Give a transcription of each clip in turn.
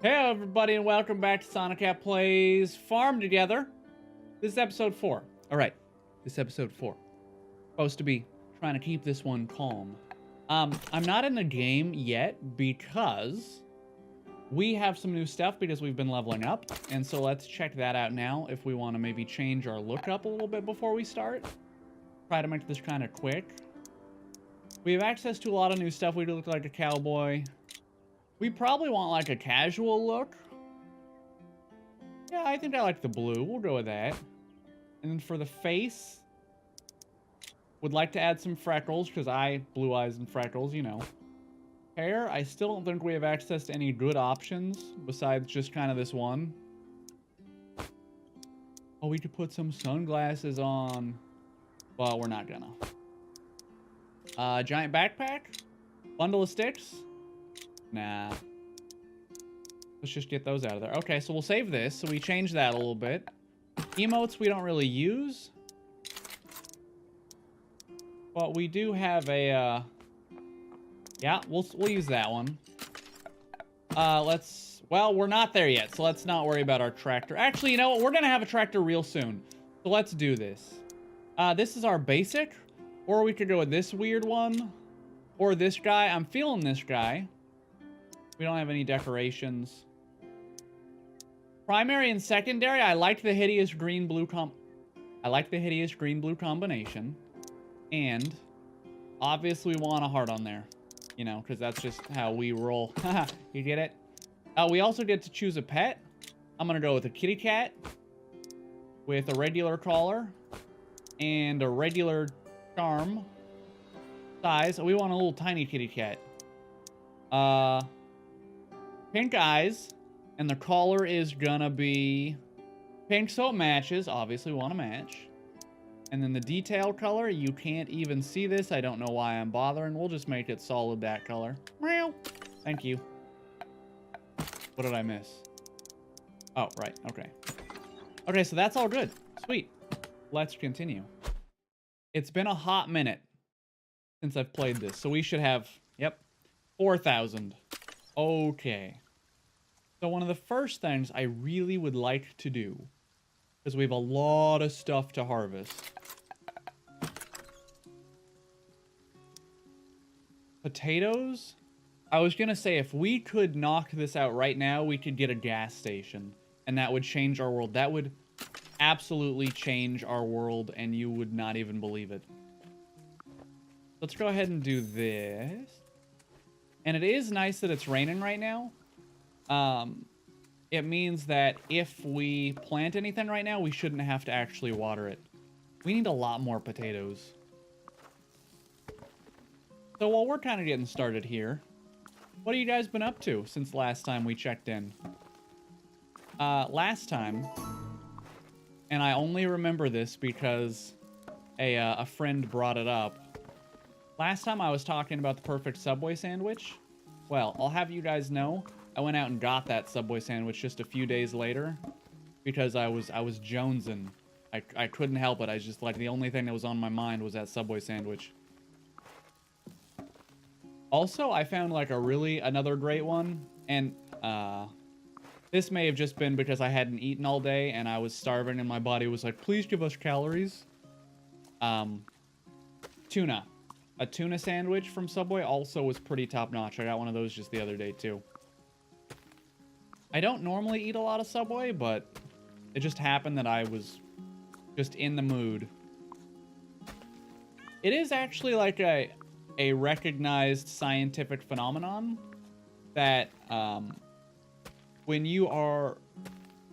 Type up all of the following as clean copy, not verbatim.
Hey everybody and welcome back to Sonoket Plays Farm Together. This is episode 4. Alright, this is episode 4. Supposed to be trying to keep this one calm. I'm not in the game yet because we have some new stuff because we've been leveling up. And so let's check that out now if we want to maybe change our look up a little bit before we start. Try to make this kind of quick. We have access to a lot of new stuff. We do look like a cowboy. We probably want like a casual look. Yeah, I think I like the blue. We'll go with that. And then for the face, would like to add some freckles because blue eyes and freckles, you know. Hair, I still don't think we have access to any good options besides just kind of this one. Oh, we could put some sunglasses on. Well, we're not gonna. Giant backpack? Bundle of sticks? Nah. Let's just get those out of there. Okay, so we'll save this. So we change that a little bit. Emotes we don't really use. But we do have a, yeah, we'll use that one. Well, we're not there yet, so let's not worry about our tractor. Actually, you know what? We're gonna have a tractor real soon. So let's do this. This is our basic. Or we could go with this weird one. Or this guy. I'm feeling this guy. We don't have any decorations. Primary and secondary, I like the hideous green-blue combination. And obviously we want a heart on there. You know, because that's just how we roll. You get it? We also get to choose a pet. I'm going to go with a kitty cat. With a regular collar. And a regular charm size. We want a little tiny kitty cat. Pink eyes, and the collar is gonna be pink so it matches. Obviously, we want to match. And then the detail color, you can't even see this. I don't know why I'm bothering. We'll just make it solid that color. Meow. Thank you. What did I miss? Oh, right. Okay. Okay, so that's all good. Sweet. Let's continue. It's been a hot minute since I've played this, so we should have, yep, 4,000. Okay. So one of the first things I really would like to do, because we have a lot of stuff to harvest. Potatoes? I was going to say, if we could knock this out right now, we could get a gas station. And that would change our world. That would absolutely change our world, and you would not even believe it. Let's go ahead and do this. And it is nice that it's raining right now. It means that if we plant anything right now, we shouldn't have to actually water it. We need a lot more potatoes. So while we're kind of getting started here, what have you guys been up to since last time we checked in? Last time, and I only remember this because a friend brought it up. Last time I was talking about the perfect Subway sandwich. Well, I'll have you guys know, I went out and got that Subway sandwich just a few days later because I was jonesing. I couldn't help it. I just, like, the only thing that was on my mind was that Subway sandwich. Also, I found, like, another great one, and this may have just been because I hadn't eaten all day and I was starving and my body was like, please give us calories. Tuna. A tuna sandwich from Subway also was pretty top-notch. I got one of those just the other day, too. I don't normally eat a lot of Subway, but it just happened that I was just in the mood. It is actually like a recognized scientific phenomenon that when you are,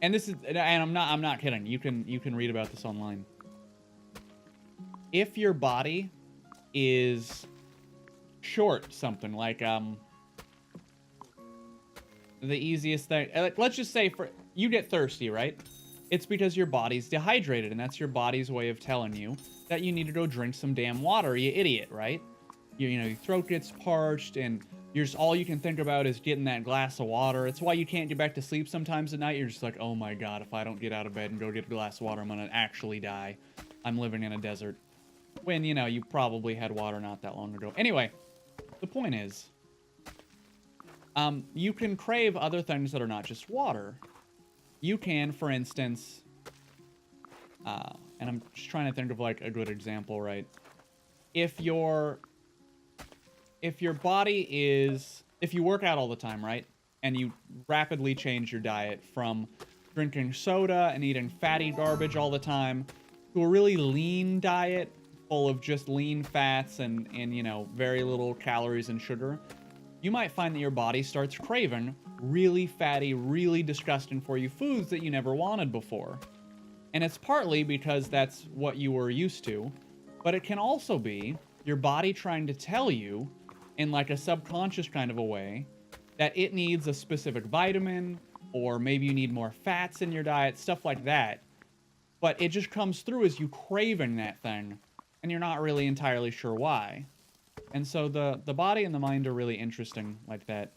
and this is, and I'm not kidding. You can read about this online. If your body is short something like the easiest thing, like, let's just say you get thirsty, right? It's because your body's dehydrated, and that's your body's way of telling you that you need to go drink some damn water, you idiot, right? You know, your throat gets parched and all you can think about is getting that glass of water. It's why you can't get back to sleep sometimes at night. You're just like, oh my god, if I don't get out of bed and go get a glass of water, I'm gonna actually die. I'm living in a desert. When, you know, you probably had water not that long ago. Anyway, the point is, You can crave other things that are not just water. You can, for instance, and I'm just trying to think of like a good example, right? If your body is, if you work out all the time, right? And you rapidly change your diet from drinking soda and eating fatty garbage all the time to a really lean diet full of just lean fats and you know, very little calories and sugar, you might find that your body starts craving really fatty, really disgusting for you foods that you never wanted before. And it's partly because that's what you were used to, but it can also be your body trying to tell you in like a subconscious kind of a way that it needs a specific vitamin, or maybe you need more fats in your diet, stuff like that. But it just comes through as you craving that thing, and you're not really entirely sure why. And so the body and the mind are really interesting like that.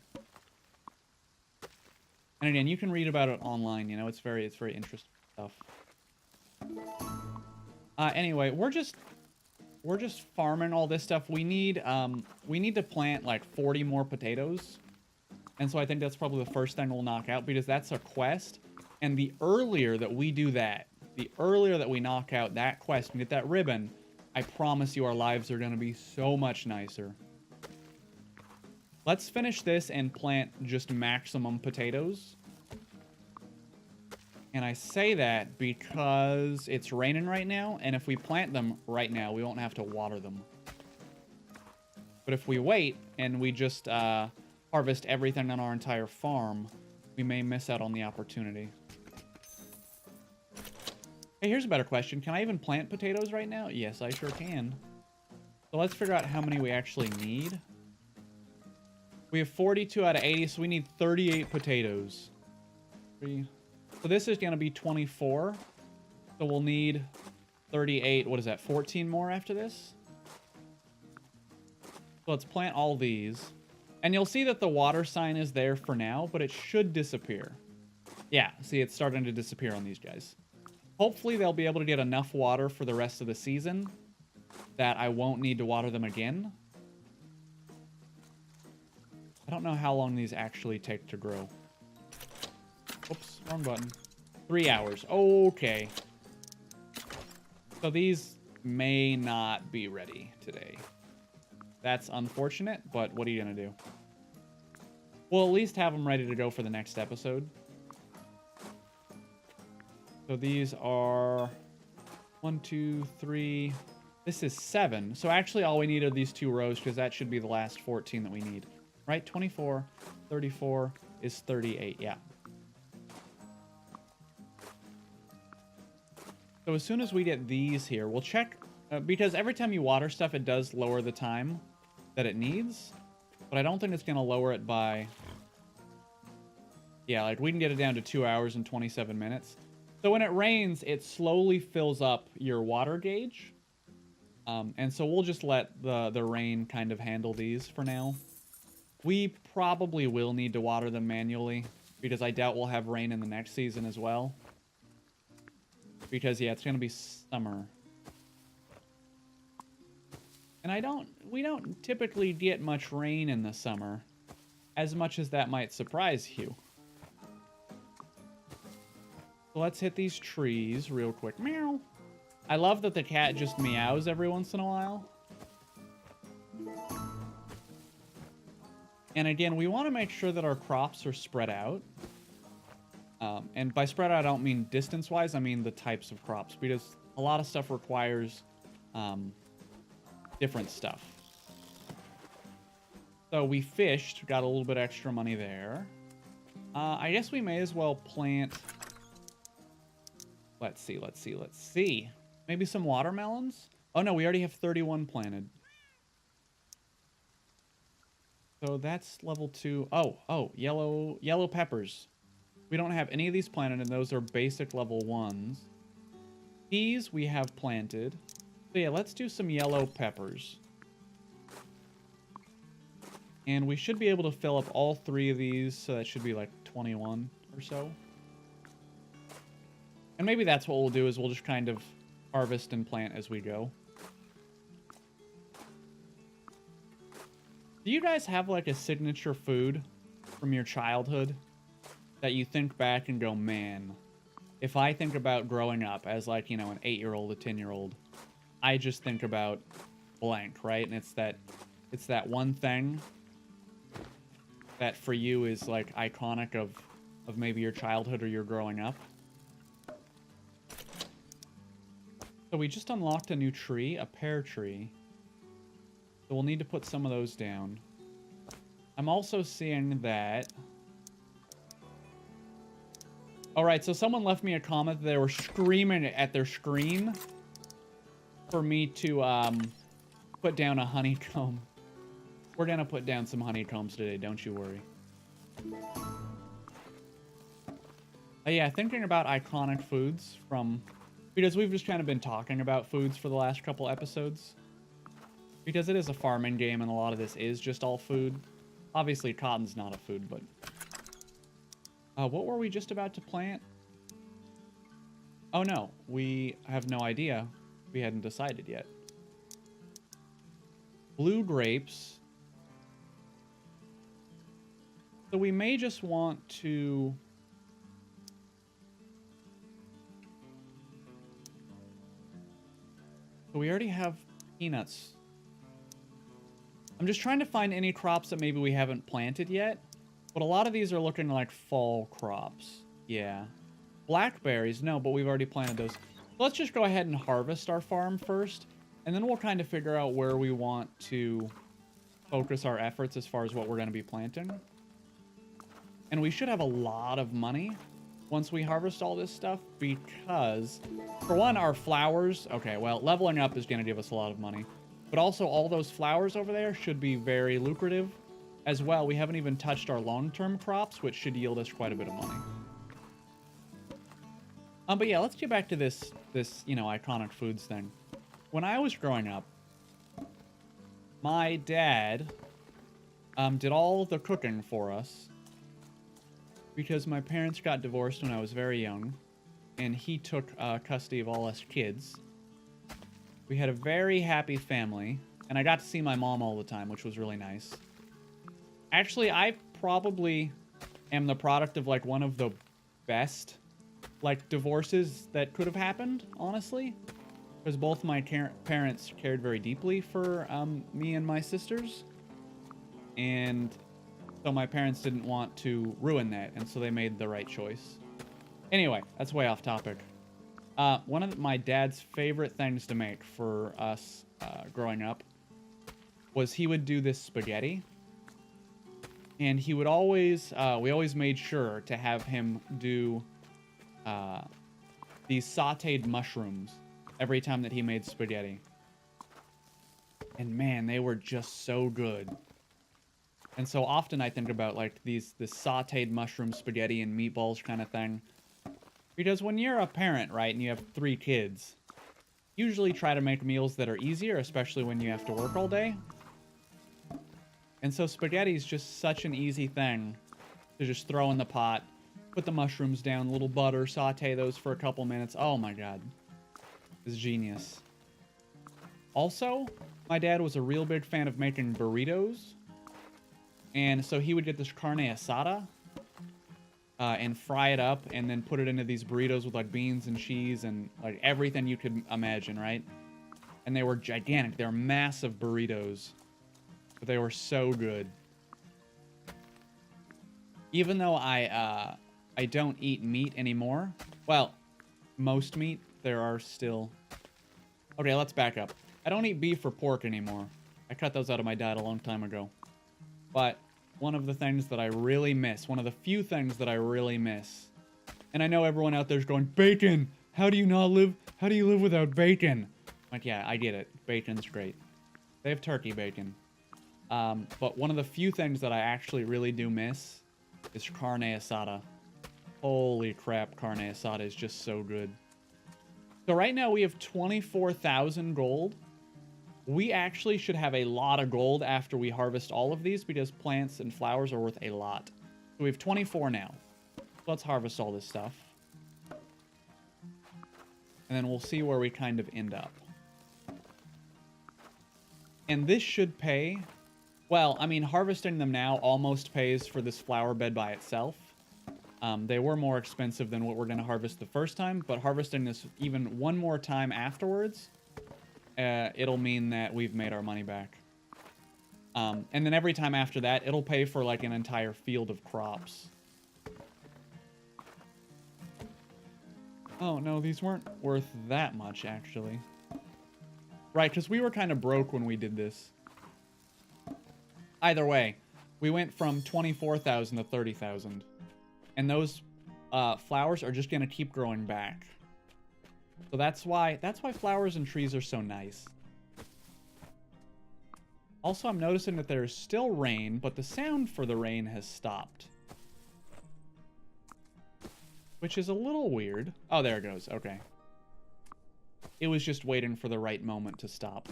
And again, you can read about it online, you know, it's very interesting stuff. Anyway, we're just farming all this stuff. We need to plant like 40 more potatoes. And so I think that's probably the first thing we'll knock out, because that's a quest. And the earlier that we do that, the earlier that we knock out that quest and get that ribbon, I promise you our lives are going to be so much nicer. Let's finish this and plant just maximum potatoes. And I say that because it's raining right now, and if we plant them right now, we won't have to water them. But if we wait and we just harvest everything on our entire farm, we may miss out on the opportunity. Hey, here's a better question. Can I even plant potatoes right now? Yes, I sure can. So let's figure out how many we actually need. We have 42 out of 80, so we need 38 potatoes. So this is going to be 24. So we'll need 38. What is that? 14 more after this? So let's plant all these. And you'll see that the water sign is there for now, but it should disappear. Yeah, see, it's starting to disappear on these guys. Hopefully they'll be able to get enough water for the rest of the season that I won't need to water them again. I don't know how long these actually take to grow. Oops, wrong button. 3 hours. Okay. So these may not be ready today. That's unfortunate, but what are you going to do? We'll at least have them ready to go for the next episode. So these are 1, 2, 3. This is 7. So actually all we need are these 2 rows, because that should be the last 14 that we need. Right? 24, 34 is 38. Yeah. So as soon as we get these here, we'll check, because every time you water stuff, it does lower the time that it needs, but I don't think it's going to lower it by, yeah, like we can get it down to 2 hours and 27 minutes. So when it rains, it slowly fills up your water gauge, and so we'll just let the rain kind of handle these for now. We probably will need to water them manually, because I doubt we'll have rain in the next season as well. Because, yeah, it's going to be summer. And we don't typically get much rain in the summer, as much as that might surprise you. So let's hit these trees real quick. Meow. I love that the cat just meows every once in a while. And again, we want to make sure that our crops are spread out. And by spread out, I don't mean distance-wise, I mean the types of crops, because a lot of stuff requires different stuff. So we fished, got a little bit extra money there. I guess we may as well plant... Let's see. Maybe some watermelons? Oh no, we already have 31 planted. So that's level 2. Oh, yellow peppers. We don't have any of these planted, and those are basic level 1s. Peas we have planted. So yeah, let's do some yellow peppers. And we should be able to fill up all 3 of these, so that should be like 21 or so. And maybe that's what we'll do, is we'll just kind of harvest and plant as we go. Do you guys have like a signature food from your childhood that you think back and go, man, if I think about growing up as like, you know, an 8-year-old, a 10-year-old, I just think about blank, right? And it's that one thing that for you is like iconic of maybe your childhood or your growing up. So we just unlocked a new tree, a pear tree. So we'll need to put some of those down. I'm also seeing that... Alright, so someone left me a comment that they were screaming at their screen for me to put down a honeycomb. We're gonna put down some honeycombs today, don't you worry. Yeah, thinking about iconic foods from... Because we've just kind of been talking about foods for the last couple episodes. Because it is a farming game and a lot of this is just all food. Obviously, cotton's not a food, but... what were we just about to plant? Oh no, we have no idea. We hadn't decided yet. Blue grapes. So we may just want to... So we already have peanuts. I'm just trying to find any crops that maybe we haven't planted yet. But a lot of these are looking like fall crops. Yeah. Blackberries, no, but we've already planted those. Let's just go ahead and harvest our farm first. And then we'll kind of figure out where we want to focus our efforts as far as what we're going to be planting. And we should have a lot of money once we harvest all this stuff because, for one, our flowers... Okay, well, leveling up is going to give us a lot of money. But also, all those flowers over there should be very lucrative. As well, we haven't even touched our long-term crops, which should yield us quite a bit of money. But yeah, let's get back to this, you know, iconic foods thing. When I was growing up, my dad did all the cooking for us because my parents got divorced when I was very young, and he took custody of all us kids. We had a very happy family, and I got to see my mom all the time, which was really nice. Actually, I probably am the product of, like, one of the best, like, divorces that could have happened, honestly. Because both my parents cared very deeply for me and my sisters. And so my parents didn't want to ruin that, and so they made the right choice. Anyway, that's way off topic. One of my dad's favorite things to make for us growing up was he would do this spaghetti. And he would always, we always made sure to have him do these sauteed mushrooms every time that he made spaghetti. And man, they were just so good. And so often I think about like this sauteed mushroom spaghetti and meatballs kind of thing. Because when you're a parent, right, and you have 3 kids, usually try to make meals that are easier, especially when you have to work all day. And so spaghetti is just such an easy thing to just throw in the pot, put the mushrooms down, a little butter, saute those for a couple minutes. Oh my god. It's genius. Also, my dad was a real big fan of making burritos. And so he would get this carne asada and fry it up and then put it into these burritos with like beans and cheese and like everything you could imagine, right? And they were gigantic. They were massive burritos. But they were so good. Even though I don't eat meat anymore. Well, most meat. There are still... Okay, let's back up. I don't eat beef or pork anymore. I cut those out of my diet a long time ago. But one of the things that I really miss, one of the few things that I really miss, and I know everyone out there's going, bacon! How do you live without bacon? Like, yeah, I get it. Bacon's great. They have turkey bacon. But one of the few things that I actually really do miss is carne asada. Holy crap, carne asada is just so good. So right now we have 24,000 gold. We actually should have a lot of gold after we harvest all of these because plants and flowers are worth a lot. So we have 24 now. So let's harvest all this stuff. And then we'll see where we kind of end up. And this should pay Well, I mean, harvesting them now almost pays for this flower bed by itself. They were more expensive than what we're going to harvest the first time, but harvesting this even one more time afterwards, it'll mean that we've made our money back. And then every time after that, it'll pay for like an entire field of crops. Oh, no, these weren't worth that much, actually. Right, because we were kind of broke when we did this. Either way, we went from 24,000 to 30,000. And those flowers are just going to keep growing back. So that's why flowers and trees are so nice. Also, I'm noticing that there's still rain, but the sound for the rain has stopped. Which is a little weird. Oh, there it goes. Okay. It was just waiting for the right moment to stop.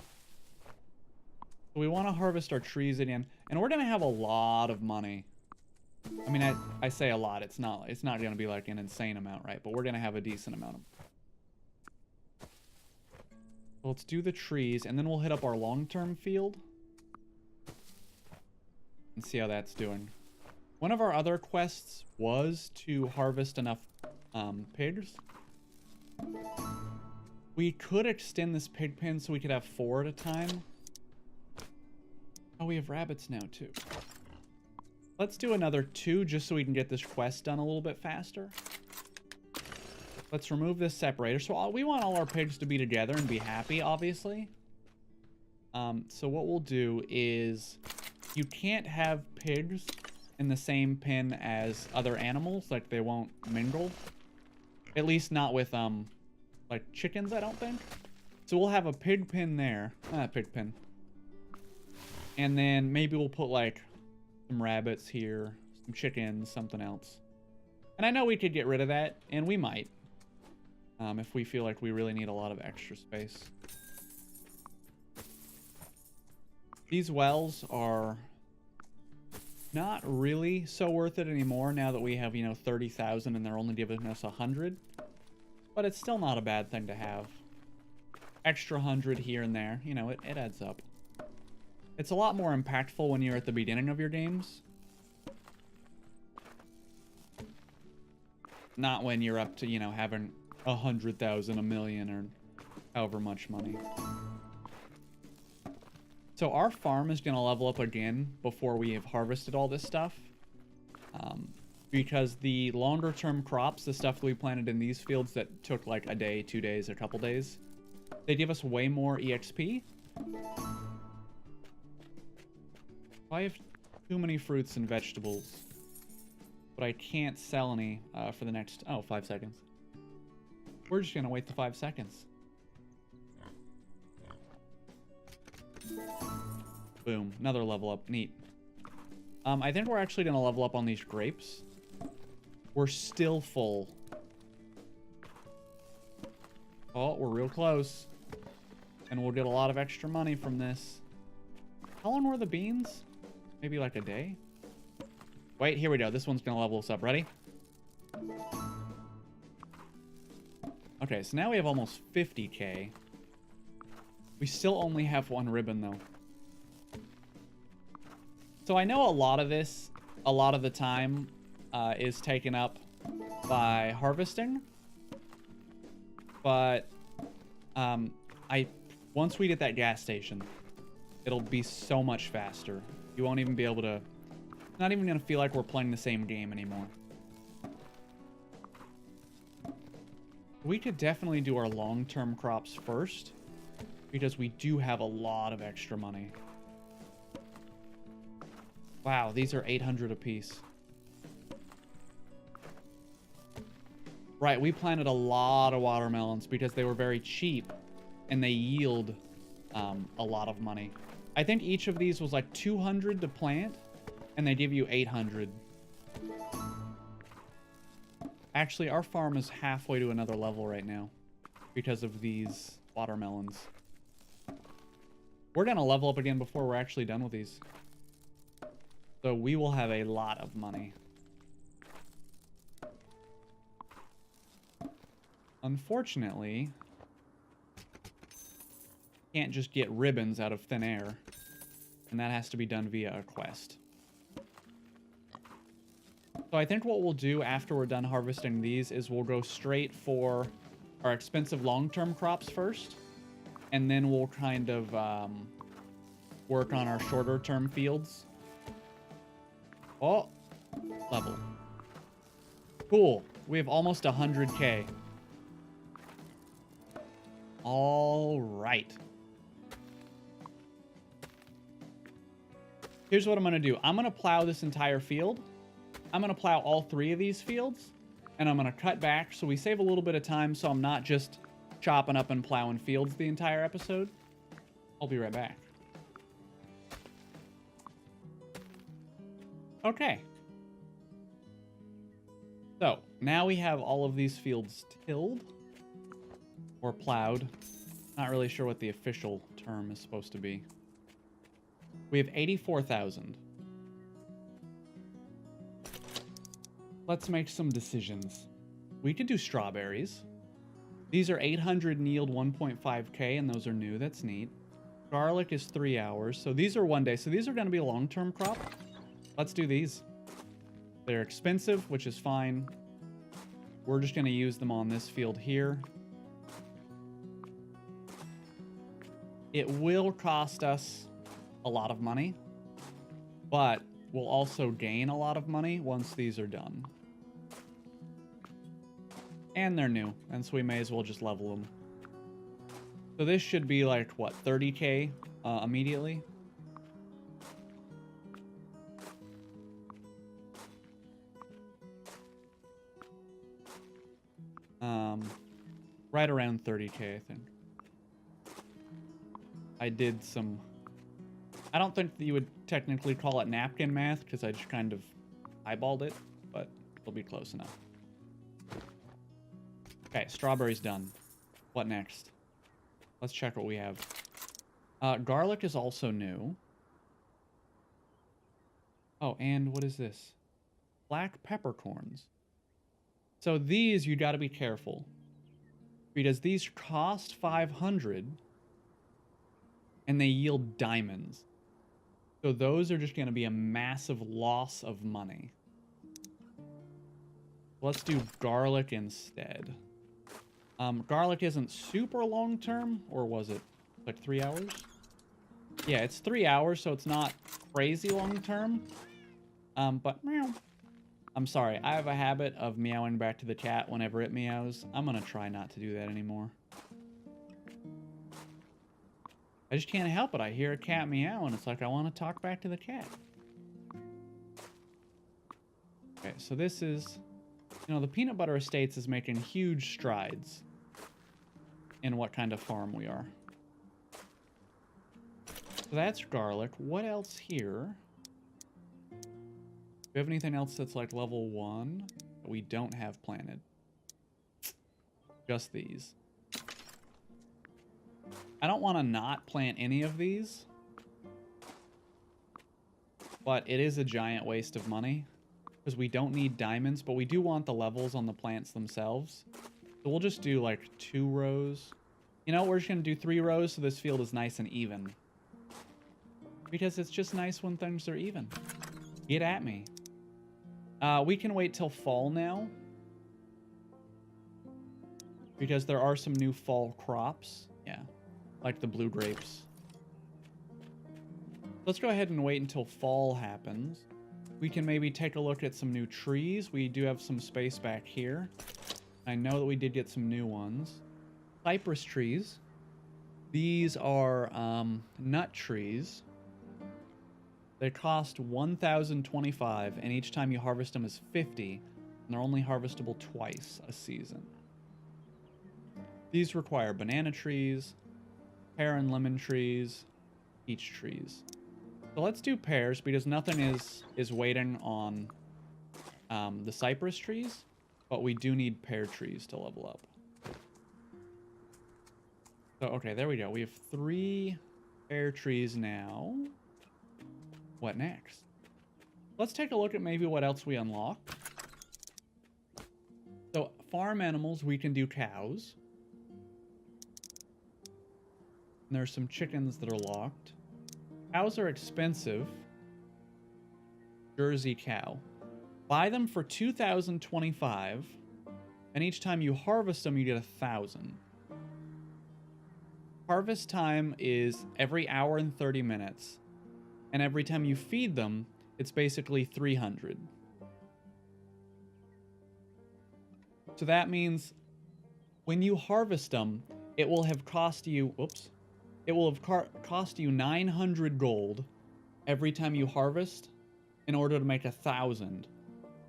So we want to harvest our trees again. And we're going to have a lot of money. I mean, I say a lot. It's not going to be like an insane amount, right? But we're going to have a decent amount of. So let's do the trees, and then we'll hit up our long-term field. And see how that's doing. One of our other quests was to harvest enough pigs. We could extend this pig pen so we could have 4 at a time. Oh, we have rabbits now, too. Let's do another 2 just so we can get this quest done a little bit faster. Let's remove this separator. So we want all our pigs to be together and be happy, obviously. So what we'll do is you can't have pigs in the same pen as other animals. Like, they won't mingle. At least not with, like, chickens, I don't think. So we'll have a pig pen there. Pig pen. And then maybe we'll put, like, some rabbits here, some chickens, something else. And I know we could get rid of that, and we might. If we feel like we really need a lot of extra space. These wells are not really so worth it anymore now that we have, 30,000 and they're only giving us 100. But it's still not a bad thing to have. Extra 100 here and there, it adds up. It's a lot more impactful when you're at the beginning of your games. Not when you're up to, having 100,000, 1 million, or however much money. So our farm is going to level up again before we have harvested all this stuff. Because the longer term crops, the stuff that we planted in these fields that took like a day, 2 days, a couple days, they give us way more EXP. I have too many fruits and vegetables, but I can't sell any for the next, 5 seconds. We're just going to wait the 5 seconds. Boom. Another level up. Neat. I think we're actually going to level up on these grapes. We're still full. Oh, we're real close. And we'll get a lot of extra money from this. How long were the beans? Maybe like a day? Wait, here we go. This one's going to level us up. Ready? Okay, so now we have almost 50k. We still only have 1 ribbon, though. So I know a lot of this, a lot of the time, is taken up by harvesting. But once we get that gas station, it'll be so much faster. You won't even be able to... Not even going to feel like we're playing the same game anymore. We could definitely do our long-term crops first, because we do have a lot of extra money. Wow, these are 800 apiece. Right, we planted a lot of watermelons because they were very cheap, and they yield a lot of money. I think each of these was like 200 to plant, and they give you 800. Actually, our farm is halfway to another level right now because of these watermelons. We're going to level up again before we're actually done with these. So we will have a lot of money. Unfortunately, can't just get ribbons out of thin air. And that has to be done via a quest. So I think what we'll do after we're done harvesting these is we'll go straight for our expensive long-term crops first. And then we'll kind of work on our shorter-term fields. Oh, level. Cool. We have almost 100K. All right. Here's what I'm going to do. I'm going to plow this entire field. I'm going to plow all 3 of these fields. And I'm going to cut back so we save a little bit of time so I'm not just chopping up and plowing fields the entire episode. I'll be right back. Okay. So, now we have all of these fields tilled. Or plowed. Not really sure what the official term is supposed to be. We have 84,000. Let's make some decisions. We could do strawberries. These are 800 and yield 1.5K, and those are new. That's neat. Garlic is 3 hours. So these are 1 day. So these are going to be a long-term crop. Let's do these. They're expensive, which is fine. We're just going to use them on this field here. It will cost us a lot of money, but we'll also gain a lot of money once these are done. And they're new, and so we may as well just level them. So this should be like, what, 30K immediately? Right around 30K, I think. I did some... I don't think that you would technically call it napkin math, because I just kind of eyeballed it, but it'll be close enough. Okay, strawberry's done. What next? Let's check what we have. Garlic is also new. Oh, and what is this? Black peppercorns. So these, you got to be careful. Because these cost 500 and they yield diamonds. So those are just going to be a massive loss of money. Let's do garlic instead. Garlic isn't super long term, or was it like 3 hours? Yeah, it's 3 hours, so it's not crazy long term. But meow. I'm sorry, I have a habit of meowing back to the cat whenever it meows. I'm gonna try not to do that anymore. I just can't help it. I hear a cat meow and it's like I want to talk back to the cat. Okay, so this is, you know, the Peanut Butter Estates is making huge strides in what kind of farm we are. So that's garlic. What else here? Do we have anything else that's like level 1 that we don't have planted? Just these. I don't want to not plant any of these, but it is a giant waste of money because we don't need diamonds, but we do want the levels on the plants themselves. So we'll just do like 2 rows. You know, we're just going to do 3 rows so this field is nice and even. Because it's just nice when things are even. Get at me. We can wait till fall now, because there are some new fall crops. Yeah, like the blue grapes. Let's go ahead and wait until fall happens. We can maybe take a look at some new trees. We do have some space back here. I know that we did get some new ones. Cypress trees. These are nut trees. They cost 1,025, and each time you harvest them is 50, and they're only harvestable twice a season. These require banana trees, pear and lemon trees, peach trees. So let's do pears, because nothing is waiting on the cypress trees, but we do need pear trees to level up. So, okay, there we go. We have 3 pear trees now. What next? Let's take a look at maybe what else we unlock. So, farm animals, we can do cows. And there's some chickens that are locked. Cows are expensive. Jersey cow. Buy them for 2,025, and each time you harvest them, you get 1,000. Harvest time is every hour and 30 minutes, and every time you feed them, it's basically 300. So that means when you harvest them, it will have cost you, whoops, it will have cost you 900 gold every time you harvest in order to make 1,000.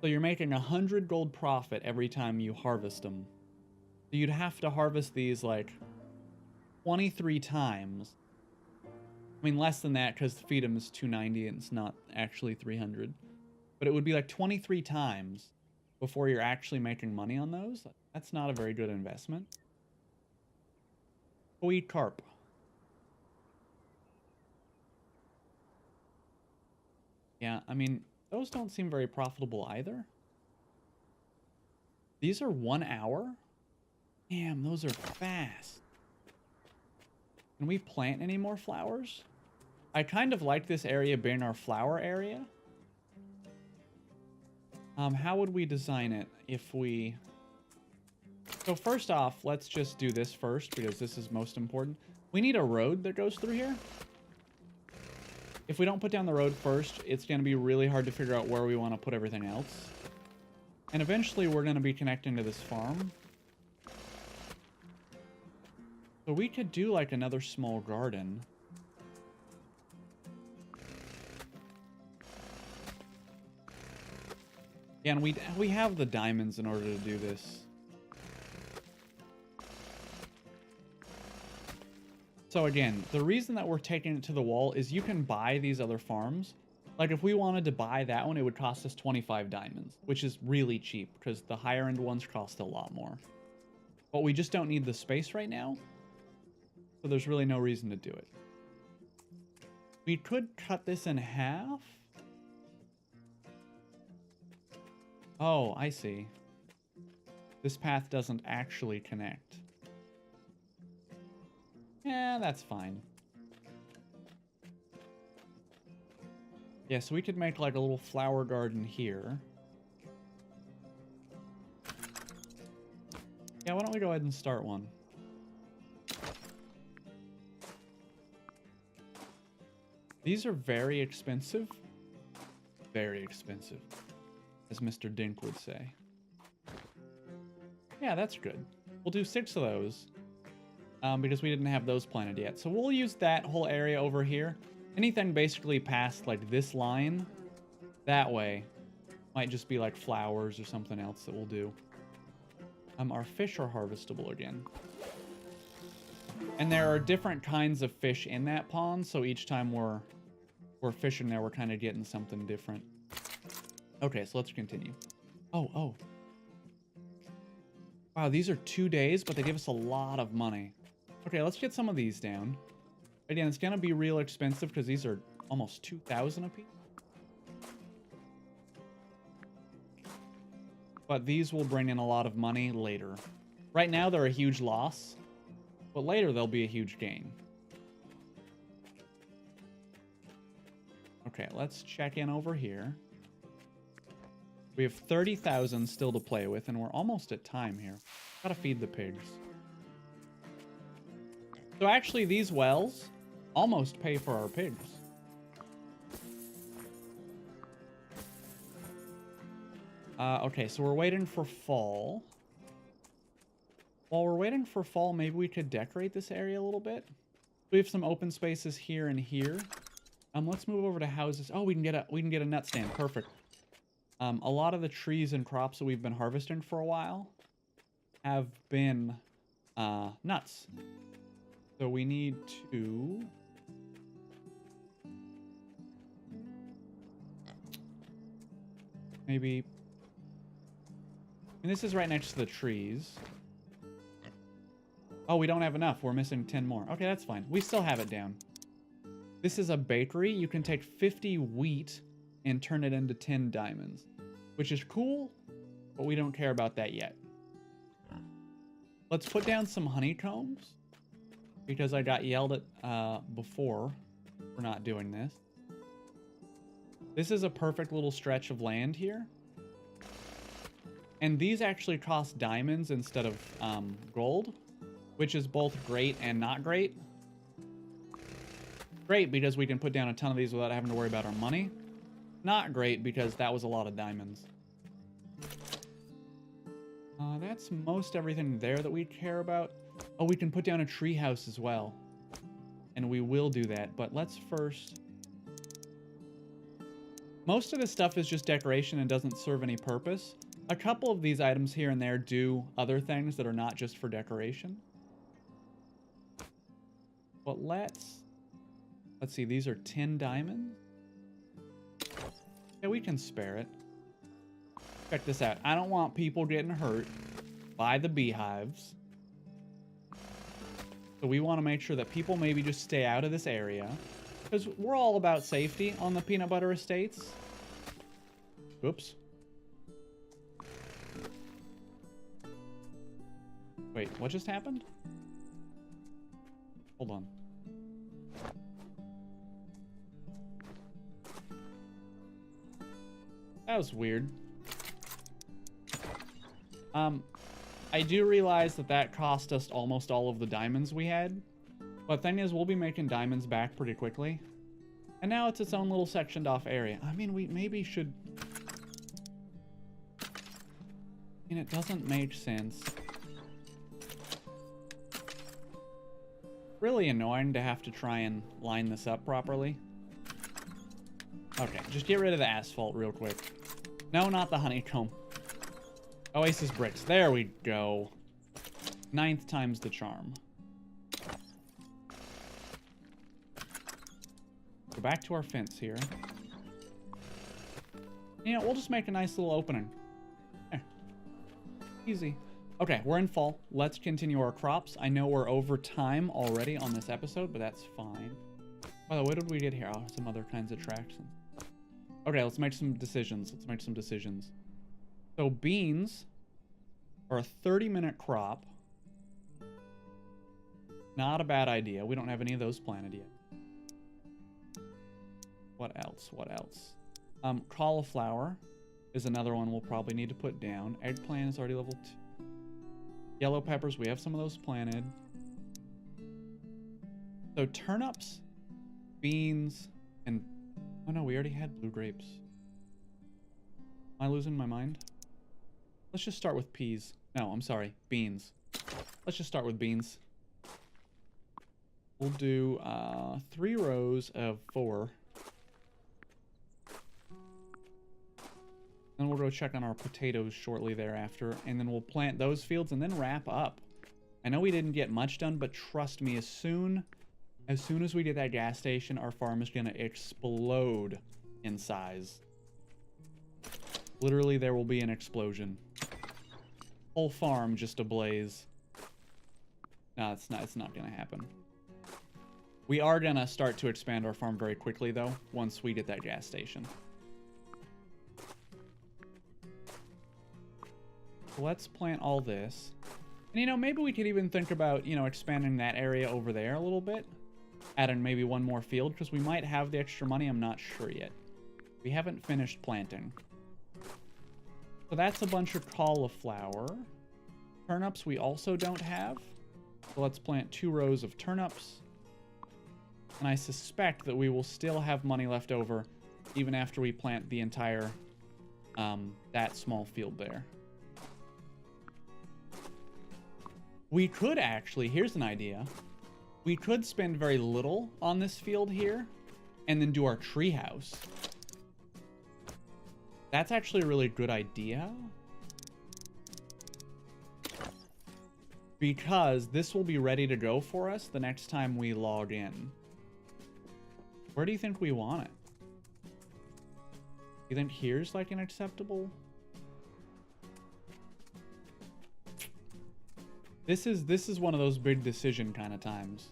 So you're making 100 gold profit every time you harvest them. So you'd have to harvest these like 23 times. I mean, less than that because feed them is 290 and it's not actually 300. But it would be like 23 times before you're actually making money on those. That's not a very good investment. Go eat carp. Yeah, I mean, those don't seem very profitable either. These are 1 hour? Damn, those are fast. Can we plant any more flowers? I kind of like this area being our flower area. How would we design it if we... So first off, let's just do this first because this is most important. We need a road that goes through here. If we don't put down the road first, it's going to be really hard to figure out where we want to put everything else. And eventually we're going to be connecting to this farm. So we could do like another small garden. Yeah, and we have the diamonds in order to do this. So again, the reason that we're taking it to the wall is you can buy these other farms. Like if we wanted to buy that one, it would cost us 25 diamonds, which is really cheap because the higher end ones cost a lot more. But we just don't need the space right now. So there's really no reason to do it. We could cut this in half. Oh, I see. This path doesn't actually connect. Yeah, that's fine. Yeah, so we could make like a little flower garden here. Yeah, why don't we go ahead and start one? These are very expensive. Very expensive, as Mr. Dink would say. Yeah, that's good. We'll do 6 of those. Because we didn't have those planted yet. So we'll use that whole area over here. Anything basically past like this line, that way, might just be like flowers or something else that we'll do. Our fish are harvestable again. And there are different kinds of fish in that pond, so each time we're fishing there, we're kind of getting something different. Okay, so let's continue. Oh. Wow, these are 2 days, but they give us a lot of money. Okay, let's get some of these down. Again, it's going to be real expensive because these are almost 2,000 a piece. But these will bring in a lot of money later. Right now, they're a huge loss. But later, they'll be a huge gain. Okay, let's check in over here. We have 30,000 still to play with, and we're almost at time here. Gotta feed the pigs. So actually, these wells almost pay for our pigs. Okay, so we're waiting for fall. While we're waiting for fall, maybe we could decorate this area a little bit. We have some open spaces here and here. Let's move over to houses. Oh, we can get a nut stand. Perfect. A lot of the trees and crops that we've been harvesting for a while have been nuts. So we need to maybe, and this is right next to the trees. Oh, we don't have enough. We're missing 10 more. Okay, that's fine. We still have it down. This is a bakery. You can take 50 wheat and turn it into 10 diamonds, which is cool, but we don't care about that yet. Let's put down some honeycombs because I got yelled at before We're not doing this. This is a perfect little stretch of land here. And these actually cost diamonds instead of gold, which is both great and not great. Great because we can put down a ton of these without having to worry about our money. Not great because that was a lot of diamonds. That's most everything there that we care about. Oh, we can put down a tree house as well. And we will do that, but let's first... Most of this stuff is just decoration and doesn't serve any purpose. A couple of these items here and there do other things that are not just for decoration. But let's see, these are 10 diamonds. Yeah, we can spare it. Check this out. I don't want people getting hurt by the beehives. So we want to make sure that people maybe just stay out of this area. Because we're all about safety on the peanut butter estates. Oops. Wait, what just happened? Hold on. That was weird. I do realize that that cost us almost all of the diamonds we had. But thing is, we'll be making diamonds back pretty quickly. And now it's its own little sectioned off area. I mean, we maybe should... I mean, it doesn't make sense. Really annoying to have to try and line this up properly. Okay, just get rid of the asphalt real quick. No, not the honeycomb. Oasis bricks. There we go. 9th time's the charm. Go back to our fence here. You know, we'll just make a nice little opening. There. Easy. Okay, we're in fall. Let's continue our crops. I know we're over time already on this episode, but that's fine. By the way, what did we get here? Oh, some other kinds of tractions. Okay, let's make some decisions. So beans are a 30-minute crop. Not a bad idea. We don't have any of those planted yet. What else? Cauliflower is another one we'll probably need to put down. Eggplant is already level 2. Yellow peppers, we have some of those planted. So turnips, beans, and... Oh no, we already had blue grapes. Am I losing my mind? Let's just start with peas. No, I'm sorry, beans. Let's just start with beans. We'll do 3 rows of 4. Then we'll go check on our potatoes shortly thereafter, and then we'll plant those fields and then wrap up. I know we didn't get much done, but trust me, as soon as we get that gas station, our farm is gonna explode in size. Literally, there will be an explosion. Whole farm just ablaze. No, it's not gonna happen. We are gonna start to expand our farm very quickly, though, once we get that gas station. Let's plant all this. And, you know, maybe we could even think about, you know, expanding that area over there a little bit. Adding maybe one more field, because we might have the extra money. I'm not sure yet. We haven't finished planting. So that's a bunch of cauliflower. Turnips we also don't have. So let's plant 2 rows of turnips. And I suspect that we will still have money left over even after we plant the entire, that small field there. We could actually, here's an idea. We could spend very little on this field here and then do our treehouse. That's actually a really good idea. Because this will be ready to go for us the next time we log in. Where do you think we want it? You think here's like an acceptable? This is one of those big decision kind of times.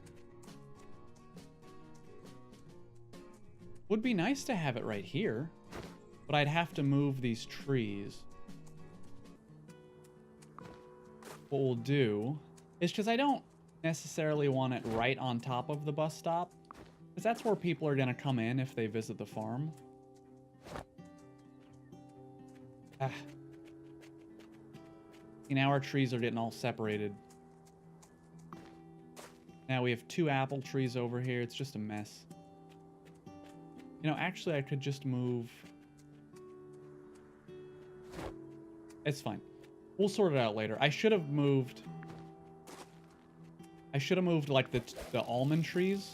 Would be nice to have it right here, but I'd have to move these trees. What we'll do is, because I don't necessarily want it right on top of the bus stop, Because that's where people are going to come in if they visit the farm. Ah. See, now our trees are getting all separated. Now we have 2 apple trees over here. It's just a mess. You know, actually, I could just move... It's fine. We'll sort it out later. I should have moved, like, the almond trees.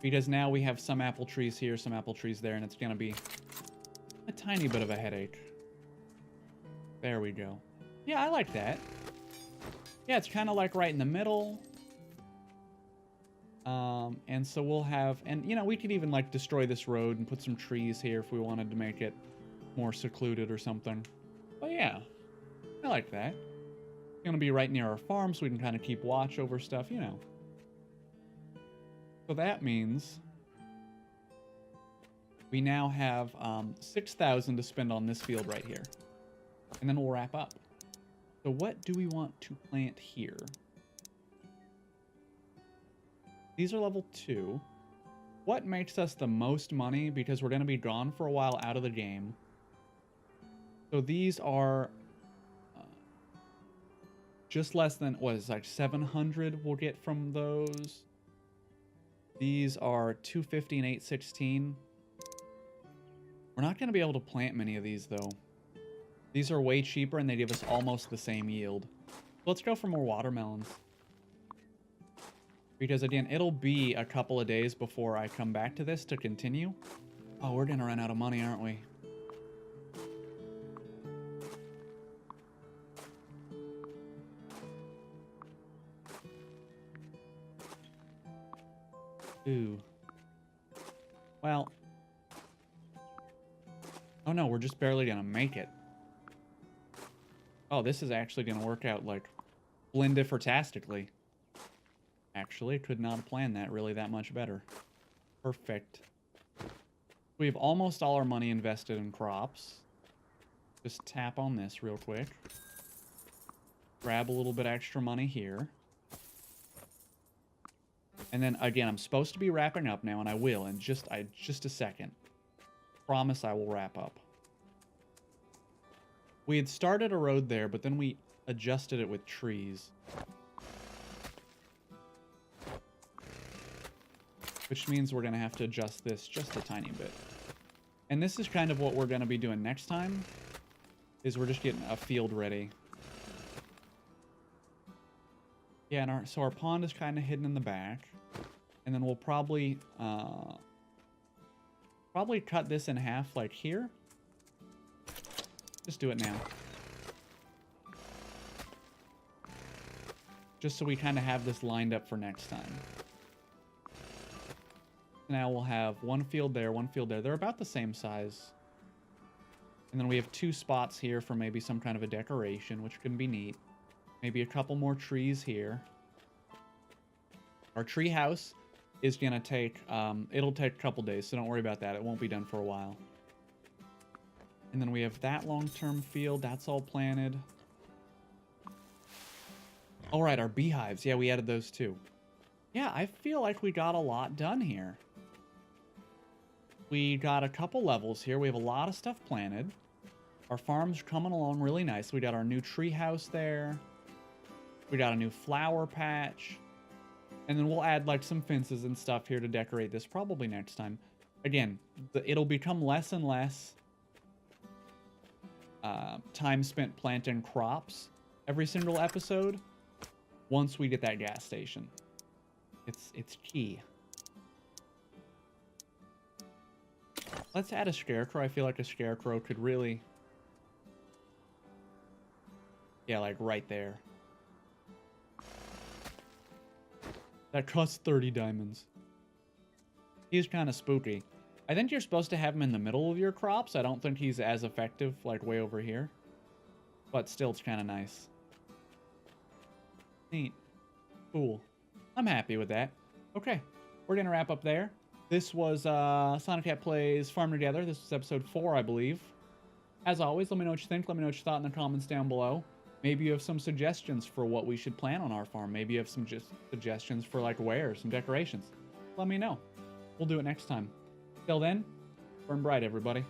Because now we have some apple trees here, some apple trees there, and it's going to be a tiny bit of a headache. There we go. Yeah, I like that. Yeah, it's kind of like right in the middle. And so we'll have... And, you know, we could even, like, destroy this road and put some trees here if we wanted to make it more secluded or something. But yeah, I like that. It's going to be right near our farm so we can kind of keep watch over stuff, you know. So that means we now have 6,000 to spend on this field right here. And then we'll wrap up. So what do we want to plant here? These are level 2. What makes us the most money, because we're going to be gone for a while out of the game. So these are just less than, what is it, like 700 we'll get from those. These are 250 and 816. We're not going to be able to plant many of these, though. These are way cheaper, and they give us almost the same yield. Let's go for more watermelons. Because, again, it'll be a couple of days before I come back to this to continue. Oh, we're going to run out of money, aren't we? Ooh. Well. Oh, no, we're just barely going to make it. Oh, this is actually going to work out, like, splendifertastically. Actually, could not have planned that really that much better. Perfect. We have almost all our money invested in crops. Just tap on this real quick. Grab a little bit extra money here. And then, again, I'm supposed to be wrapping up now, and I will in just a second. Promise I will wrap up. We had started a road there, but then we adjusted it with trees. Which means we're going to have to adjust this just a tiny bit. And this is kind of what we're going to be doing next time, is we're just getting a field ready. Yeah, and so our pond is kind of hidden in the back. And then we'll probably cut this in half like here. Just do it now. Just so we kind of have this lined up for next time. Now we'll have one field there, one field there. They're about the same size. And then we have 2 spots here for maybe some kind of a decoration, which can be neat. Maybe a couple more trees here. Our tree house is going to take, it'll take a couple days, so don't worry about that. It won't be done for a while. And then we have that long-term field. That's all planted. All right, our beehives. Yeah, we added those too. Yeah, I feel like we got a lot done here. We got a couple levels here. We have a lot of stuff planted. Our farm's coming along really nice. We got our new tree house there. We got a new flower patch. And then we'll add like some fences and stuff here to decorate this probably next time. Again, it'll become less and less time spent planting crops every single episode once we get that gas station. It's key. Let's add a scarecrow. I feel like a scarecrow could really... Yeah, like right there. That costs 30 diamonds. He's kind of spooky. I think you're supposed to have him in the middle of your crops. I don't think he's as effective, like way over here. But still, it's kind of nice. Neat. Cool. I'm happy with that. Okay, we're going to wrap up there. This was Sonoket Plays Farm Together. This was episode 4, I believe. As always, let me know what you think. Let me know what you thought in the comments down below. Maybe you have some suggestions for what we should plant on our farm. Maybe you have some just suggestions for like where, some decorations. Let me know. We'll do it next time. Till then, burn bright, everybody.